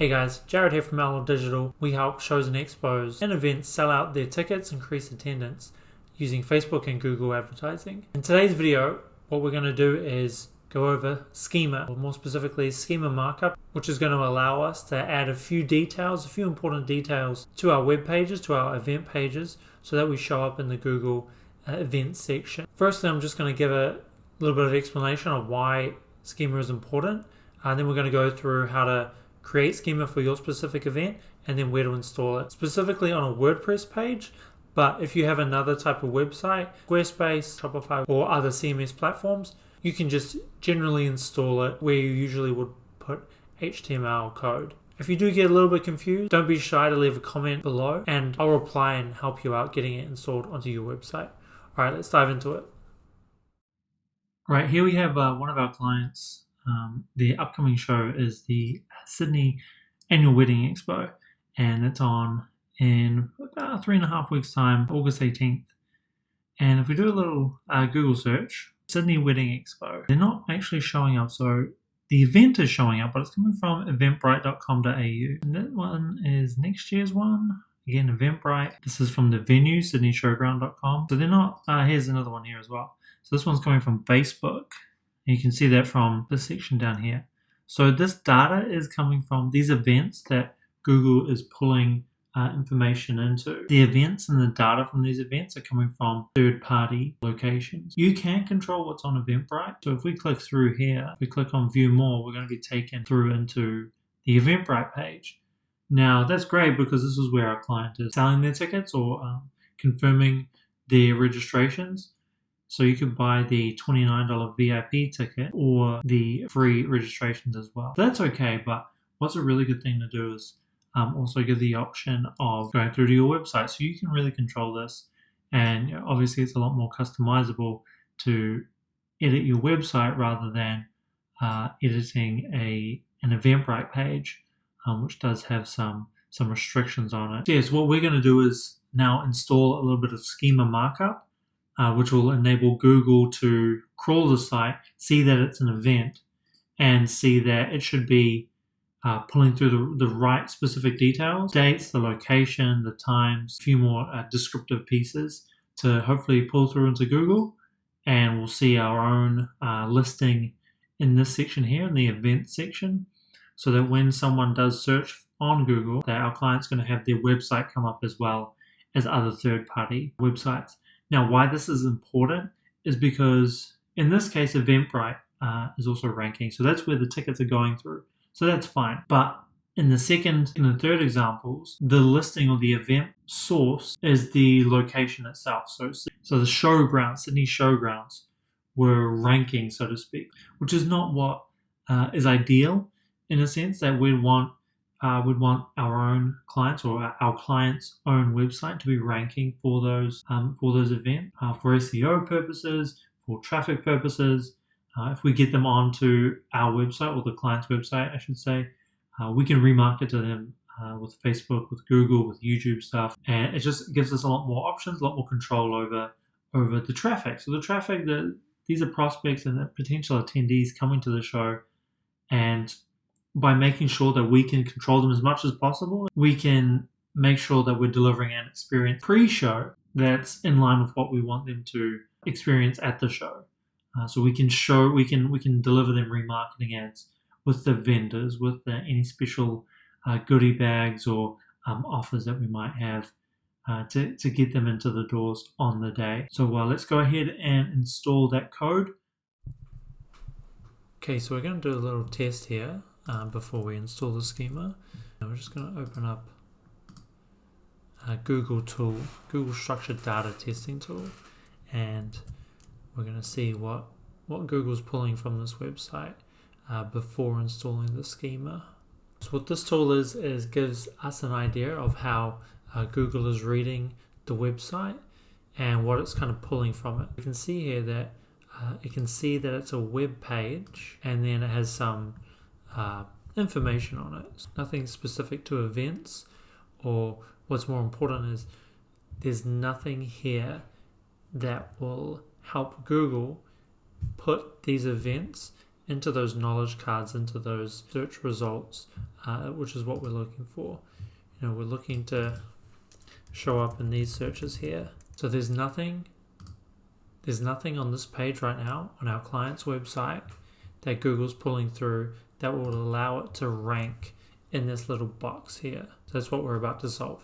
Hey guys, Jared here from Ellaw Digital. We help shows and expos and events sell out their tickets, increase attendance using Facebook and Google advertising. In today's video, what we're going to do is go over Schema, or more specifically Schema Markup, which is going to allow us to add a few important details to our web pages, to our event pages, so that we show up in the Google events section. Firstly, I'm just going to give a little bit of explanation of why Schema is important, and then we're going to go through how to create Schema for your specific event and then where to install it, specifically on a WordPress page. But if you have another type of website, Squarespace, Shopify, or other CMS platforms, you can just generally install it where you usually would put HTML code. If you do get a little bit confused, don't be shy to leave a comment below and I'll reply and help you out getting it installed onto your website. All right, let's dive into it. All right, here we have one of our clients. The upcoming show is the Sydney Annual Wedding Expo, and it's on in about 3.5 weeks time, August 18th. And if we do a little Google search, Sydney Wedding Expo, they're not actually showing up. So the event is showing up, but it's coming from eventbrite.com.au. And that one is next year's one. Again, Eventbrite. This is from the venue, sydneyshowground.com. So they're not, here's another one here as well. So this one's coming from Facebook. And you can see that from this section down here. So this data is coming from these events that Google is pulling information into. The events and the data from these events are coming from third-party locations. You can control what's on Eventbrite. So if we click through here, if we click on View More, we're going to be taken through into the Eventbrite page. Now that's great because this is where our client is selling their tickets or confirming their registrations. So you could buy the $29 VIP ticket or the free registrations as well. That's okay, but what's a really good thing to do is also give the option of going through to your website. So you can really control this. And obviously it's a lot more customizable to edit your website rather than editing an Eventbrite page, which does have some restrictions on it. Yes, what we're going to do is now install a little bit of Schema Markup, which will enable Google to crawl the site, see that it's an event, and see that it should be pulling through the right specific details, dates, the location, the times, a few more descriptive pieces to hopefully pull through into Google. And we'll see our own listing in this section here, in the event section, so that when someone does search on Google, that our client's going to have their website come up as well as other third-party websites. Now, why this is important is because in this case, Eventbrite is also ranking. So that's where the tickets are going through. So that's fine. But in the second and the third examples, the listing or the event source is the location itself. So the showgrounds, Sydney showgrounds, were ranking, so to speak, which is not what is ideal in a sense that we'd want our own clients or our client's own website to be ranking for those events for SEO purposes, for traffic purposes. If we get them onto our website or the client's website, I should say, we can remarket to them with Facebook, with Google, with YouTube stuff, and it just gives us a lot more options, a lot more control over the traffic. So the traffic, these are prospects and potential attendees coming to the show, and by making sure that we can control them as much as possible, we can make sure that we're delivering an experience pre-show that's in line with what we want them to experience at the show. So we can deliver them remarketing ads with the vendors, with any special goodie bags or offers that we might have to get them into the doors on the day. So let's go ahead and install that code. Okay, so we're going to do a little test here. Before we install the schema, we're just going to open up a Google Structured Data Testing Tool, and we're going to see what Google's pulling from this website before installing the schema. So what this tool is gives us an idea of how Google is reading the website and what it's kind of pulling from it. You can see here that it's a web page, and then it has some information on it. Nothing specific to events, or what's more important is there's nothing here that will help Google put these events into those knowledge cards, into those search results, which is what we're looking for. We're looking to show up in these searches here. So there's nothing on this page right now on our client's website that Google's pulling through that will allow it to rank in this little box here. So that's what we're about to solve.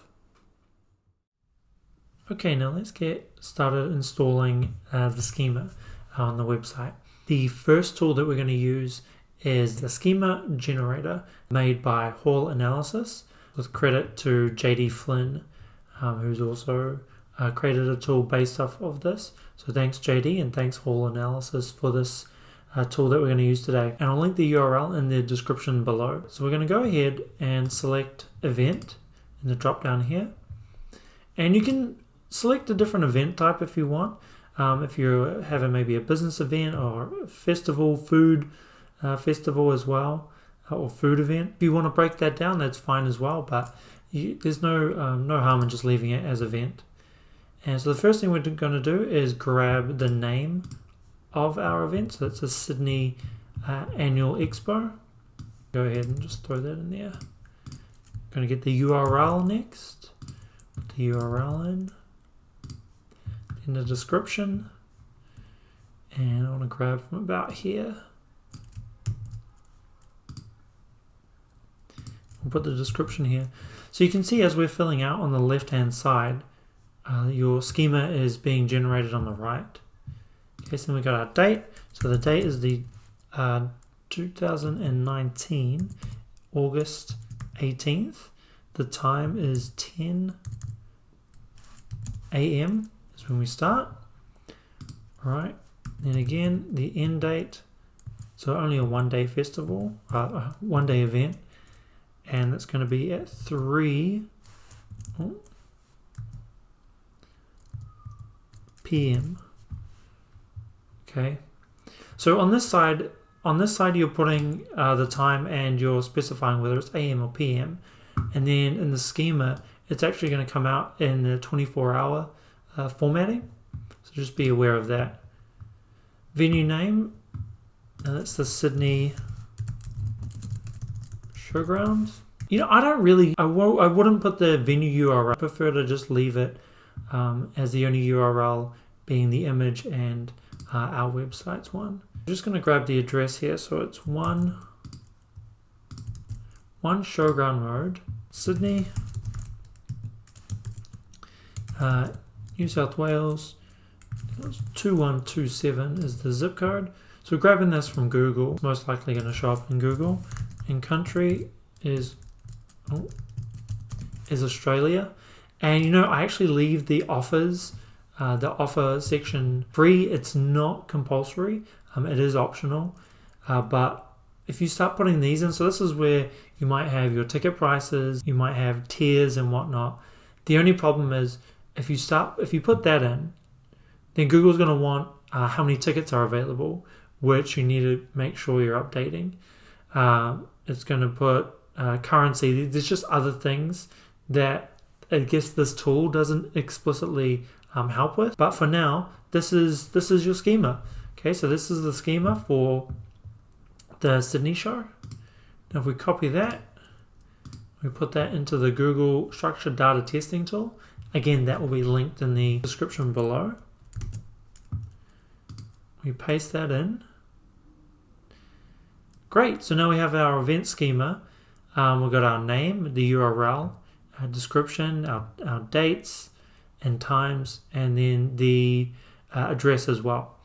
Okay, now let's get started installing the schema on the website. The first tool that we're going to use is the schema generator made by Hall Analysis, with credit to JD Flynn, who's also created a tool based off of this. So thanks JD, and thanks Hall Analysis for this tool that we're going to use today. And I'll link the URL in the description below. So we're going to go ahead and select event in the drop down here. And you can select a different event type if you want. If you're having maybe a business event or a festival, food festival as well, or food event. If you want to break that down, that's fine as well, but there's no harm in just leaving it as event. And so the first thing we're going to do is grab the name of our event. So that's a Sydney Annual Expo. Go ahead and just throw that in there. Going to get the URL next. Put the URL in the description. And I want to grab from about here. We'll put the description here. So you can see as we're filling out on the left hand side, your schema is being generated on the right. Okay, so then we got our date. So the date is the 2019 August 18th. The time is 10 a.m. is when we start. All right, and again the end date. So only a one-day festival, one-day event. And that's going to be at 3 p.m. Okay. So on this side you're putting the time and you're specifying whether it's AM or PM. And then in the schema, it's actually going to come out in the 24-hour formatting. So just be aware of that. Venue name, that's the Sydney Showgrounds. I wouldn't put the venue URL. I prefer to just leave it as the only URL being the image and our website's one. I'm just going to grab the address here. So it's 1 Showground Road, Sydney, New South Wales. 2127 is the zip code. So grabbing this from Google, it's most likely going to show up in Google. And country is Australia. And I actually leave the offers, the offer section free. It's not compulsory. It is optional. But if you start putting these in, so this is where you might have your ticket prices, you might have tiers and whatnot. The only problem is if you put that in, then Google's going to want how many tickets are available, which you need to make sure you're updating. It's going to put currency. There's just other things that I guess this tool doesn't explicitly help with. But for now, this is your schema. Okay, so this is the schema for the Sydney show. Now if we copy that, we put that into the Google Structured Data Testing tool. Again, that will be linked in the description below. We paste that in. Great, so now we have our event schema. We've got our name, the URL, our description, our dates and times, and then the address as well.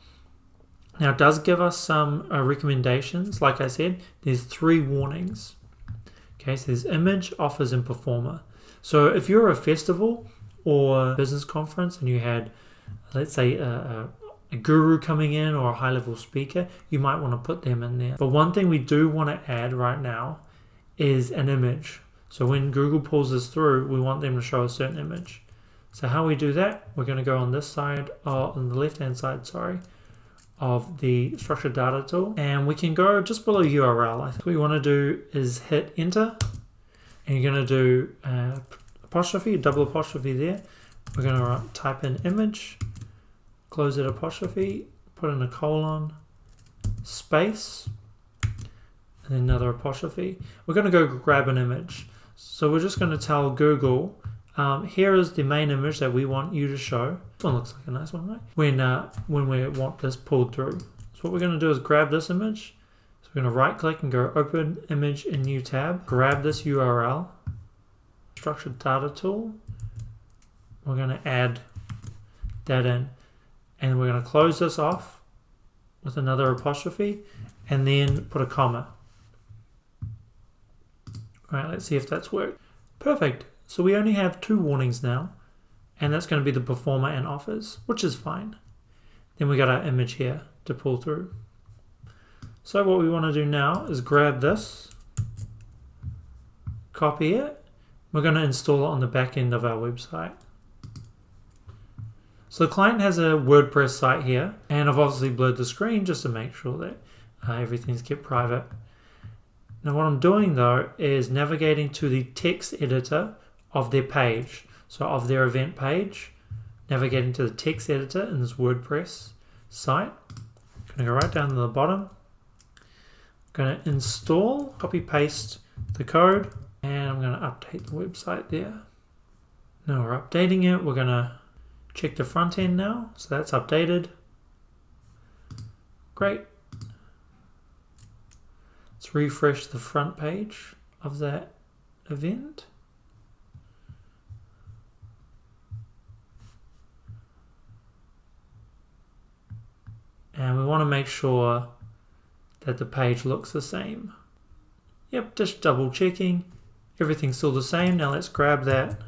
Now it does give us some recommendations. Like I said, there's 3 warnings. Okay, so there's image, offers, and performer. So if you're a festival or business conference and you had, let's say, a guru coming in or a high-level speaker, you might want to put them in there. But one thing we do want to add right now is an image. So when Google pulls this through, we want them to show a certain image. So how we do that, we're going to go on this side, on the left-hand side, sorry, of the structured data tool, and we can go just below URL. I think what we want to do is hit enter, and you're going to do apostrophe, double apostrophe there. We're going to type in image, close that apostrophe, put in a colon, space, and then another apostrophe. We're going to go grab an image. So we're just going to tell Google, here is the main image that we want you to show. This one looks like a nice one, right? When we want this pulled through. So what we're going to do is grab this image. So we're going to right click and go open image in new tab. Grab this URL, structured data tool. We're going to add that in, and we're going to close this off with another apostrophe and then put a comma. All right, let's see if that's worked. Perfect. So we only have 2 warnings now, and that's going to be the performer and offers, which is fine. Then we got our image here to pull through. So what we want to do now is grab this, copy it. We're going to install it on the back end of our website. So the client has a WordPress site here, and I've obviously blurred the screen just to make sure that everything's kept private. Now what I'm doing though is navigating to the text editor of their page. So of their event page, navigating to the text editor in this WordPress site. I'm going to go right down to the bottom. I'm going to install, copy paste the code, and I'm going to update the website there. Now we're updating it. We're going to check the front end now. So that's updated. Great. Let's refresh the front page of that event. And we want to make sure that the page looks the same. Yep, just double checking. Everything's still the same. Now let's grab that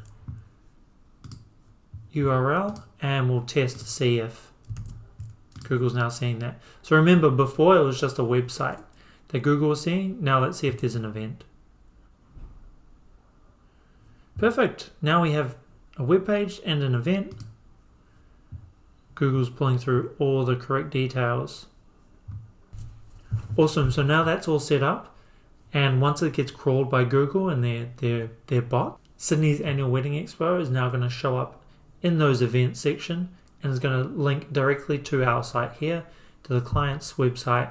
URL and we'll test to see if Google's now seeing that. So remember, before it was just a website that Google was seeing. Now let's see if there's an event. Perfect. Now we have a web page and an event. Google's pulling through all the correct details. Awesome. So now that's all set up, and once it gets crawled by Google and their bot, Sydney's Annual Wedding Expo is now going to show up in those events section, and is going to link directly to our site here, to the client's website,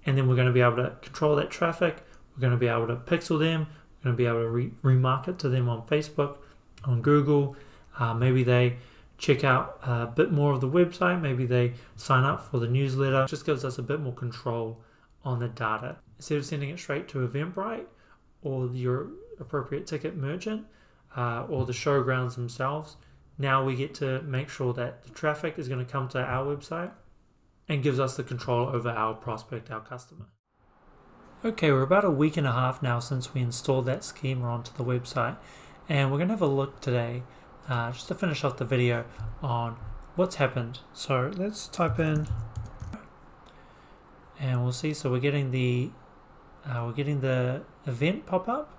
and then we're going to be able to control that traffic. We're going to be able to pixel them. We're going to be able to remarket to them on Facebook, on Google. Maybe they check out a bit more of the website. Maybe they sign up for the newsletter. It just gives us a bit more control on the data. Instead of sending it straight to Eventbrite or your appropriate ticket merchant or the showgrounds themselves, now we get to make sure that the traffic is going to come to our website and gives us the control over our prospect, our customer. Okay, we're about a week and a half now since we installed that schema onto the website, and we're going to have a look today just to finish off the video on what's happened. So let's type in, and we'll see. So we're getting the event pop up.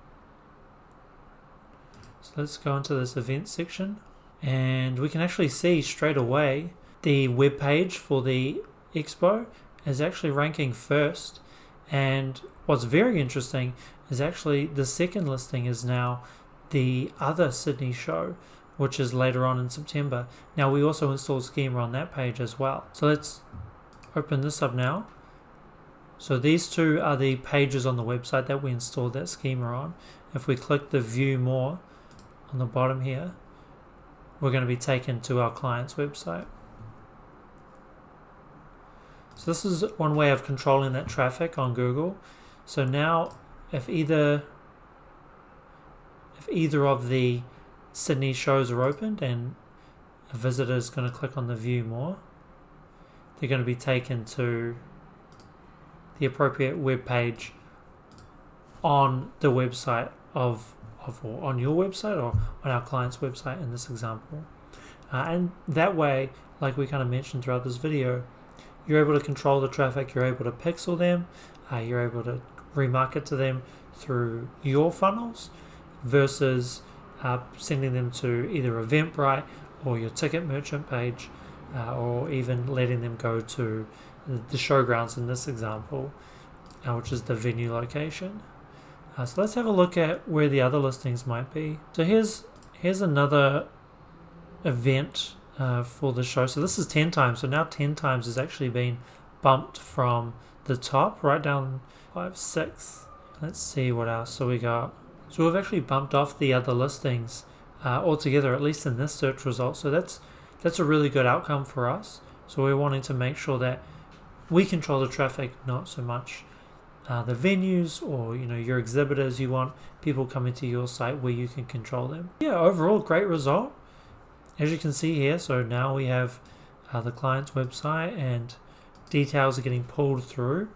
So let's go into this event section, and we can actually see straight away the web page for the expo is actually ranking first. And what's very interesting is actually the second listing is now the other Sydney show, which is later on in September. Now we also installed Schema on that page as well. So let's open this up now. So these two are the pages on the website that we installed that Schema on. If we click the view more on the bottom here, we're going to be taken to our client's website. So this is one way of controlling that traffic on Google. So now if either of the Sydney shows are opened and a visitor is going to click on the view more, they're going to be taken to the appropriate web page on the website or on your website or on our client's website in this example. And that way, like we kind of mentioned throughout this video, you're able to control the traffic, you're able to pixel them, you're able to remarket to them through your funnels versus sending them to either Eventbrite or your ticket merchant page, or even letting them go to the showgrounds in this example, which is the venue location. So let's have a look at where the other listings might be. So here's another event for the show. So this is 10 times. So now 10 times has actually been bumped from the top right down 5, 6. Let's see what else. So we got. So we've actually bumped off the other listings altogether, at least in this search result. So that's a really good outcome for us. So we're wanting to make sure that we control the traffic, not so much the venues or your exhibitors. You want people coming to your site where you can control them. Yeah, overall great result, as you can see here. So now we have the client's website and details are getting pulled through,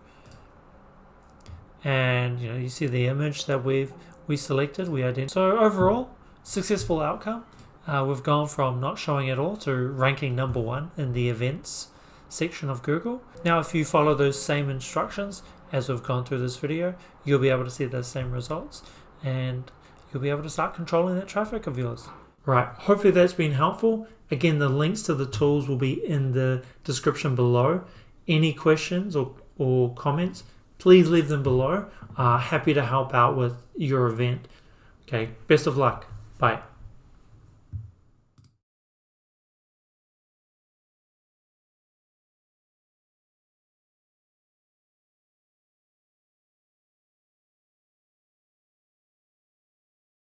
and you see the image that we selected, we identified. So overall, successful outcome. We've gone from not showing at all to ranking number 1 in the events section of Google. Now if you follow those same instructions as we've gone through this video, you'll be able to see those same results and you'll be able to start controlling that traffic of yours. Right, hopefully that's been helpful. Again, the links to the tools will be in the description below. Any questions or comments, please leave them below. Happy to help out with your event. Okay, best of luck. Bye.